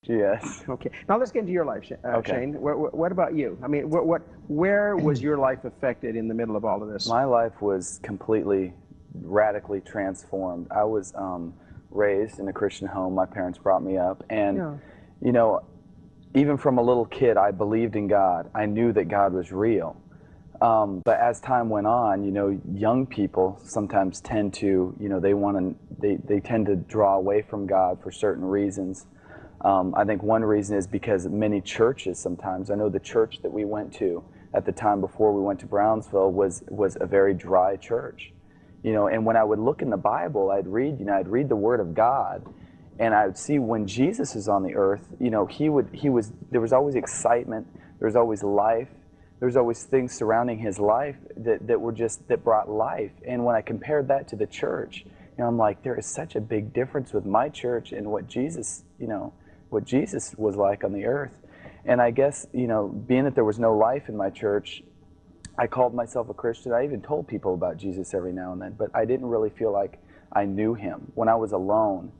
Yes. Okay. Now let's get into your life, Okay. Shane. What about you? I mean, where was your life affected in the middle of all of this? My life was completely, radically transformed. I was raised in a Christian home. My parents brought me up. And, Yeah. you know, even from a little kid, I believed in God. I knew that God was real. But as time went on, young people sometimes tend to, they tend to draw away from God for certain reasons. I think one reason is because many churches sometimes, I know the church that we went to at the time before we went to Brownsville was a very dry church. And when I would look in the Bible, I'd read the Word of God, and I would see when Jesus is on the earth, there was always excitement, there was always life, there was always things surrounding his life that brought life. And when I compared that to the church, I'm like, there is such a big difference with my church and what Jesus was like on the earth. And I guess, being that there was no life in my church, I called myself a Christian. I even told people about Jesus every now and then, but I didn't really feel like I knew him. When I was alone,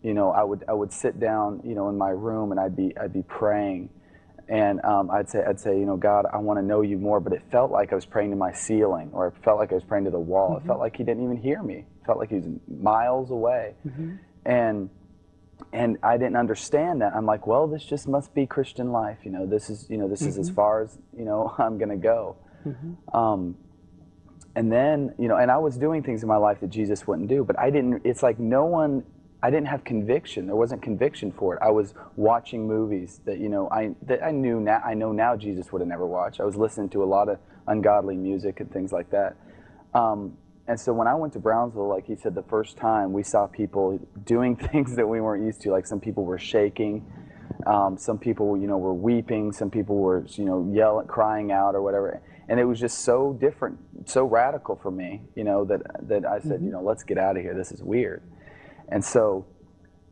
I would sit down, in my room, and I'd be praying, and I'd say, God, I want to know you more. But it felt like I was praying to my ceiling, or it felt like I was praying to the wall. Mm-hmm. It felt like he didn't even hear me. It felt like he was miles away. Mm-hmm. And I didn't understand that. I'm like, well, this just must be Christian life. This is Mm-hmm. as far as I'm gonna go. Mm-hmm. And then and I was doing things in my life that Jesus wouldn't do, but I didn't. It's like I didn't have conviction. There wasn't conviction for it. I was watching movies that I knew now. I know now Jesus would have never watched. I was listening to a lot of ungodly music and things like that. And so when I went to Brownsville, like he said, the first time, we saw people doing things that we weren't used to. Like some people were shaking, some people were weeping, some people were yelling, crying out or whatever. And it was just so different, so radical for me, that I said, Mm-hmm. let's get out of here. This is weird. And so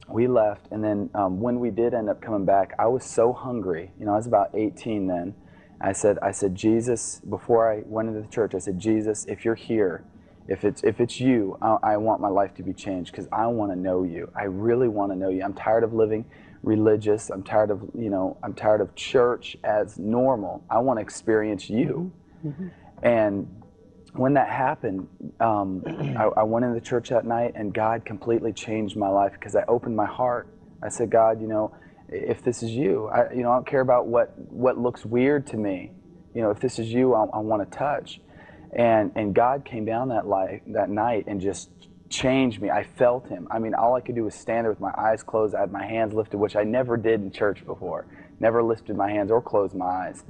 we left, and then when we did end up coming back, I was so hungry. I was about 18 then. I said, Jesus, before I went into the church, I said, Jesus, if you're here, if it's you, I want my life to be changed, because I want to know you. I really want to know you. I'm tired of living religious. I'm tired of church as normal. I want to experience you. Mm-hmm. And when that happened, I went into the church that night, and God completely changed my life, because I opened my heart. I said, God, if this is you, I don't care about what looks weird to me. If this is you, I want to touch. And God came down that night and just changed me. I felt him. I mean, all I could do was stand there with my eyes closed. I had my hands lifted, which I never did in church before. Never lifted my hands or closed my eyes.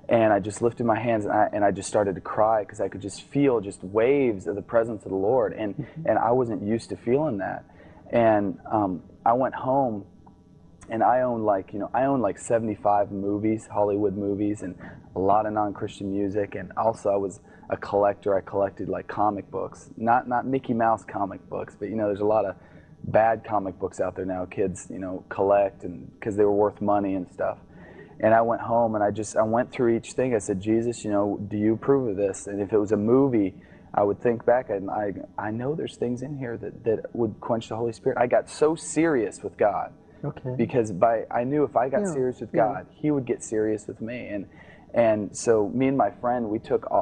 And I just lifted my hands, and I just started to cry, because I could just feel just waves of the presence of the Lord. And I wasn't used to feeling that. And I went home, and I own like 75 movies, Hollywood movies, and a lot of non-Christian music. And also I was a collector. I collected like comic books, not Mickey Mouse comic books, but there's a lot of bad comic books out there now. Kids, collect, and because they were worth money and stuff. And I went home, and I went through each thing. I said, Jesus, do you approve of this? And if it was a movie, I would think back, and I know there's things in here that would quench the Holy Spirit. I got so serious with God. Okay. Because I knew if I got serious with God, he would get serious with me. And so me and my friend,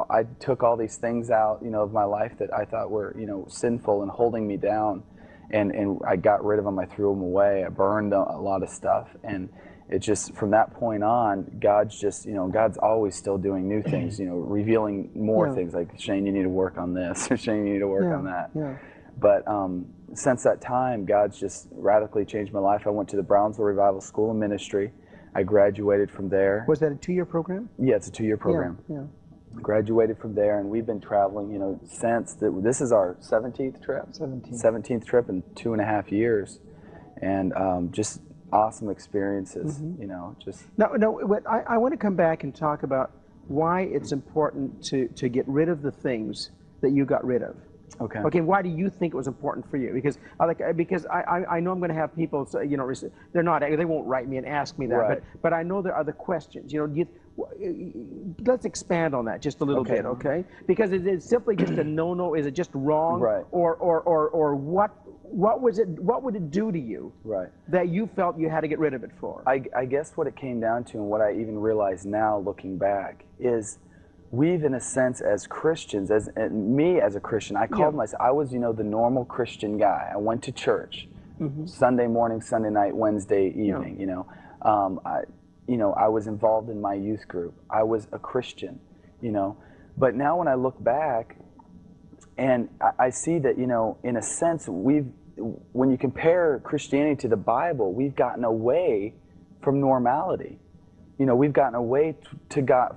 I took all these things out, of my life that I thought were, sinful and holding me down. And I got rid of them. I threw them away. I burned a lot of stuff. And it just, from that point on, God's always still doing new things, revealing more things, like, Shane, you need to work on this, or Shane, you need to work on that. Yeah. But since that time, God's just radically changed my life. I went to the Brownsville Revival School of Ministry. I graduated from there. Was that a 2-year program? Yeah, it's a 2-year program. Yeah. Graduated from there, and we've been traveling, since. This is our 17th trip. 17th trip in 2.5 years. And just awesome experiences, just. No, I want to come back and talk about why it's important to get rid of the things that you got rid of. Okay. Okay. Why do you think it was important for you? Because I know I'm going to have people say, they won't write me and ask me that, Right. but I know there are the questions. Let's expand on that just a little bit, okay? Because is it simply just a no-no? Is it just wrong? Right. Or what was it? What would it do to you Right. that you felt you had to get rid of it for? I guess what it came down to, and what I even realize now looking back, is we've, in a sense, as Christians, and me as a Christian, I called myself, I was, the normal Christian guy. I went to church Sunday morning, Sunday night, Wednesday evening, I was involved in my youth group. I was a Christian, But now when I look back, and I see that, in a sense, when you compare Christianity to the Bible, we've gotten away from normality. We've gotten away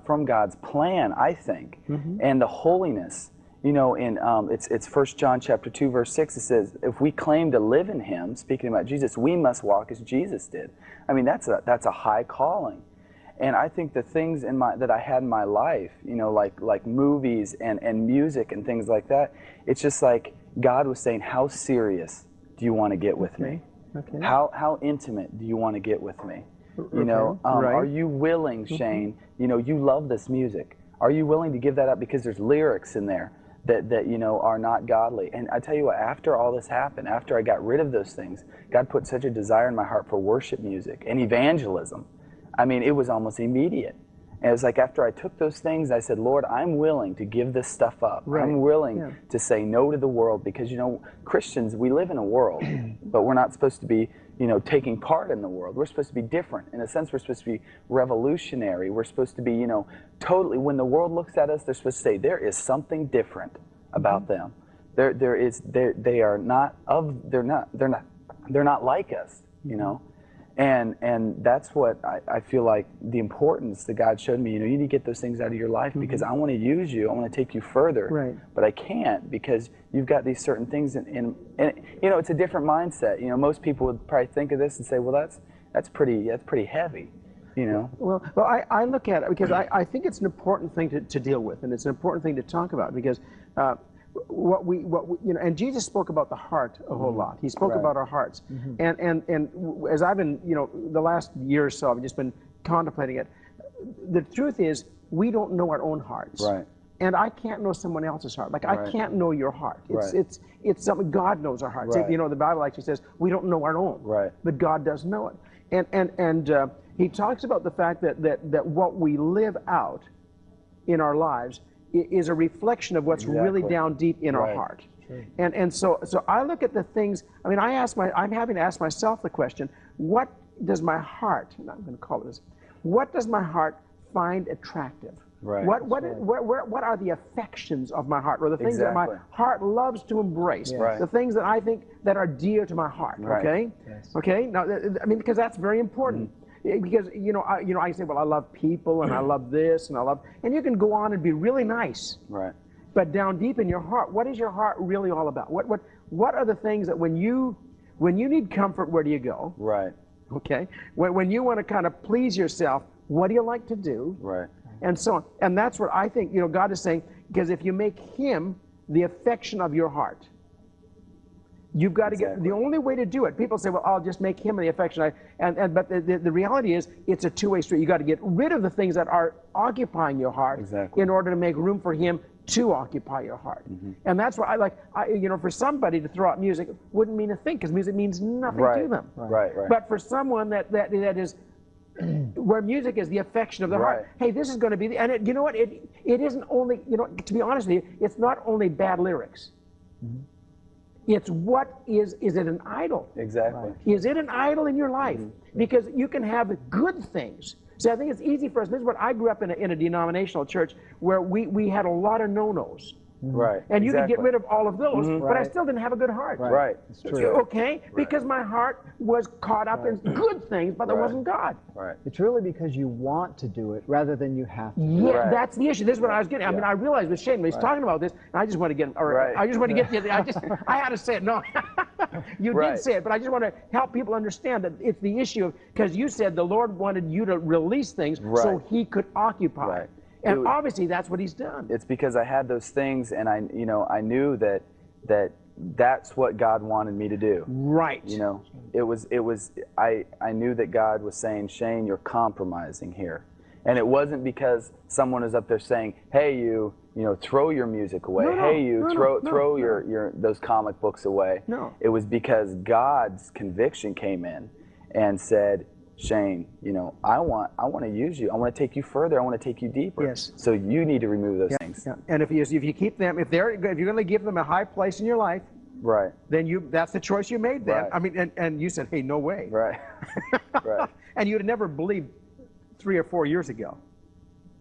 from God's plan, I think, and the holiness. It's 1 John chapter 2, verse 6. It says, if we claim to live in Him, speaking about Jesus, we must walk as Jesus did. I mean, that's a high calling. And I think the things that I had in my life, like movies and music and things like that, it's just like God was saying, how serious do you want to get with me? Okay. How intimate do you want to get with me? Right. Are you willing, Shane, you love this music. Are you willing to give that up because there's lyrics in there that are not godly? And I tell you what, after all this happened, after I got rid of those things, God put such a desire in my heart for worship music and evangelism. I mean, it was almost immediate. And it was like after I took those things, I said, Lord, I'm willing to give this stuff up. Right. I'm willing to say no to the world because, Christians, we live in a world, but we're not supposed to be, taking part in the world. We're supposed to be different. In a sense, we're supposed to be revolutionary. We're supposed to be, totally, when the world looks at us, they're supposed to say, there is something different about them. They're not like us, And that's what I feel like the importance that God showed me. You need to get those things out of your life because I want to use you. I want to take you further. Right. But I can't because you've got these certain things. And it's a different mindset. Most people would probably think of this and say, well, that's pretty heavy. Well, I look at it because I think it's an important thing to deal with, and it's an important thing to talk about because what we and Jesus spoke about the heart a whole lot. He spoke about our hearts, and as I've been the last year or so, I've just been contemplating it. The truth is, we don't know our own hearts, Right. And I can't know someone else's heart. Like I can't know your heart. It's something God knows our hearts. Right. The Bible actually says we don't know our own, Right. but God does know it, and He talks about the fact that what we live out in our lives is a reflection of what's really down deep in our heart. Sure. And so I look at the things, I mean, I'm having to ask myself the question, what does my heart, and I'm going to call it this, what does my heart find attractive? Right. What are the affections of my heart, or the things that my heart loves to embrace, Right. the things that I think that are dear to my heart, Right. okay? Yes. Okay, now, I mean, because that's very important. Because I say, well, I love people and I love this and you can go on and be really nice, Right. but down deep in your heart, what is your heart really all about? What are the things that when you need comfort, where do you go? Right. Okay, when you want to kind of please yourself, what do you like to do? Right. And so on. And that's what I think God is saying, because if you make Him the affection of your heart, you've got to get, the only way to do it, people say, well, I'll just make Him the affection. But the reality is, it's a two-way street. You've got to get rid of the things that are occupying your heart in order to make room for Him to occupy your heart. And that's why for somebody to throw out music wouldn't mean a thing, because music means nothing to them. Right. But for someone that is, where music is the affection of the heart, hey, this is going to be, and it isn't only, to be honest with you, it's not only bad lyrics. It's is it an idol? Exactly. Is it an idol in your life? Because you can have good things. See, I think it's easy for us. This is what I grew up in a denominational church where we had a lot of no-nos. Right. And you could get rid of all of those, but I still didn't have a good heart. Right. It's true. Okay? Because my heart was caught up in good things, but there wasn't God. Right. It's really because you want to do it rather than you have to. Yeah, that's the issue. This is what I was getting. I mean, I realized with Shane when he's talking about this, and I just want to get, I just want to get the, I had to say it. No, you did say it, but I just want to help people understand that it's the issue of, because you said the Lord wanted you to release things so He could occupy. Right. And obviously that's what He's done. It's because I had those things, and I knew that's what God wanted me to do. Right. I knew that God was saying, Shane, you're compromising here. And it wasn't because someone was up there saying, hey, you know, throw your music away. No, no, hey, you no, throw your those comic books away. No. It was because God's conviction came in and said, Shane, you know, I want to use you. I want to take you further. I want to take you deeper. Yes. So you need to remove those things. Yeah. And if you keep them, if you're going to give them a high place in your life, Right. then that's the choice you made then. Right. I mean, and you said, hey, no way. Right. Right. And you'd have never believed 3 or 4 years ago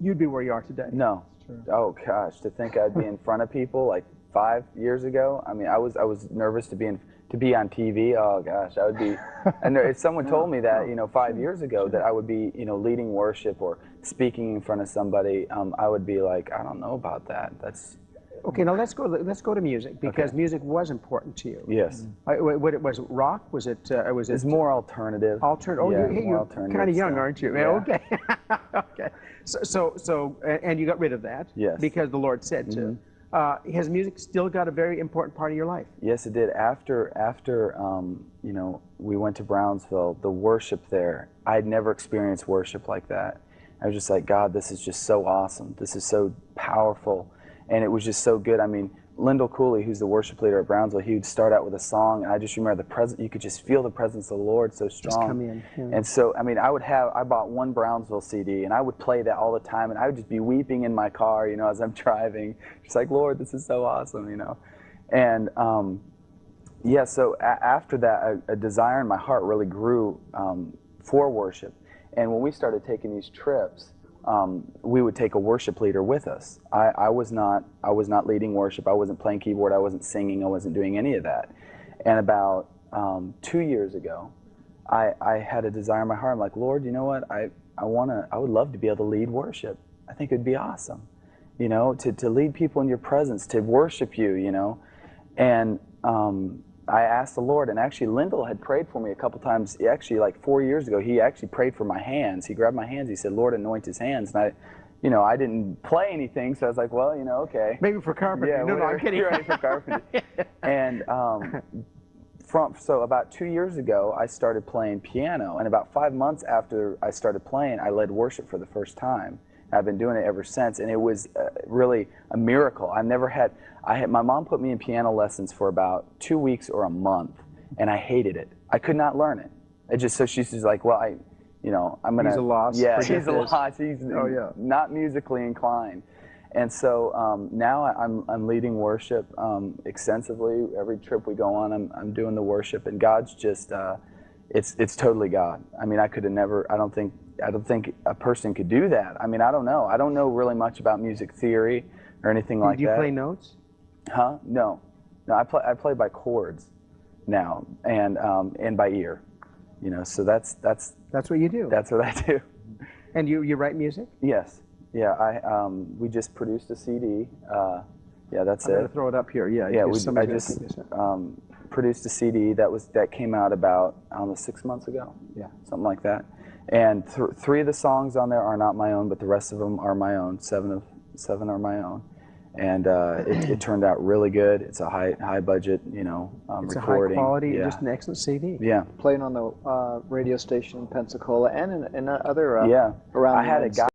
you'd be where you are today. No. Oh gosh, to think I'd be in front of people like 5 years ago. I mean, I was nervous to be on TV. Oh gosh, I would be. And if someone told me that, you know, 5 years ago that I would be, you know, leading worship or speaking in front of somebody, I would be like, I don't know about that. That's okay. Now let's go to music, because music was important to you. yes. What was it, rock? Was it? It's more alternative. Alternative. Oh, yeah, you're kind of young, stuff. aren't you? Yeah. Okay. Okay. So, and you got rid of that. Yes. Because the Lord said to. Has music still got a very important part of your life? Yes, it did. After you know, we went to Brownsville, the worship there, I had never experienced worship like that. I was just like, God, this is just so awesome. This is so powerful. And it was just so good. I mean, Lyndall Cooley, who's the worship leader at Brownsville, he would start out with a song, and I just remember you could just feel the presence of the Lord so strong. Just come in. Yeah. And so, I mean, I bought one Brownsville CD, and I would play that all the time, and I would just be weeping in my car, you know, as I'm driving, just like, Lord, this is so awesome, you know. And yeah, so after that, a desire in my heart really grew for worship. And when we started taking these trips, we would take a worship leader with us. I was not leading worship. I wasn't playing keyboard. I wasn't singing. I wasn't doing any of that. And about 2 years ago, I had a desire in my heart. I'm like, Lord, you know what? I would love to be able to lead worship. I think it'd be awesome, you know, to lead people in your presence, to worship you, you know. And I asked the Lord, and actually Lyndall had prayed for me a couple times. Actually, like 4 years ago, he actually prayed for my hands. He grabbed my hands. He said, Lord, anoint his hands. And I didn't play anything, so I was like, well, you know, okay. Maybe for carpentry. Yeah, no, I'm kidding. You're right, for carpentry. And so about 2 years ago, I started playing piano. And about 5 months after I started playing, I led worship for the first time. I've been doing it ever since, and it was really a miracle. My mom put me in piano lessons for about 2 weeks or a month, and I hated it. I could not learn it. So she's just like, well, I'm gonna. He's a loss. Yeah, he's a loss. He's yeah. not musically inclined, and so now I'm leading worship extensively. Every trip we go on, I'm doing the worship, and God's just it's totally God. I mean, I could have never. I don't think a person could do that. I mean, I don't know. I don't know really much about music theory or anything like that. Do you play notes? Huh? No. I play by chords now and by ear. You know, so that's what you do. That's what I do. And you write music? Yes. Yeah. We just produced a CD. Yeah, that's I'm gonna throw it up here. Yeah. Yeah. I just produced a CD that came out about 6 months ago. Yeah. Something like that. And 3 of the songs on there are not my own, but the rest of them are my own. 7 are my own. And it turned out really good. It's a high budget, you know, it's recording. A high quality, yeah. just an excellent CD. Yeah. Playing on the radio station in Pensacola and in other yeah. around. I had a guy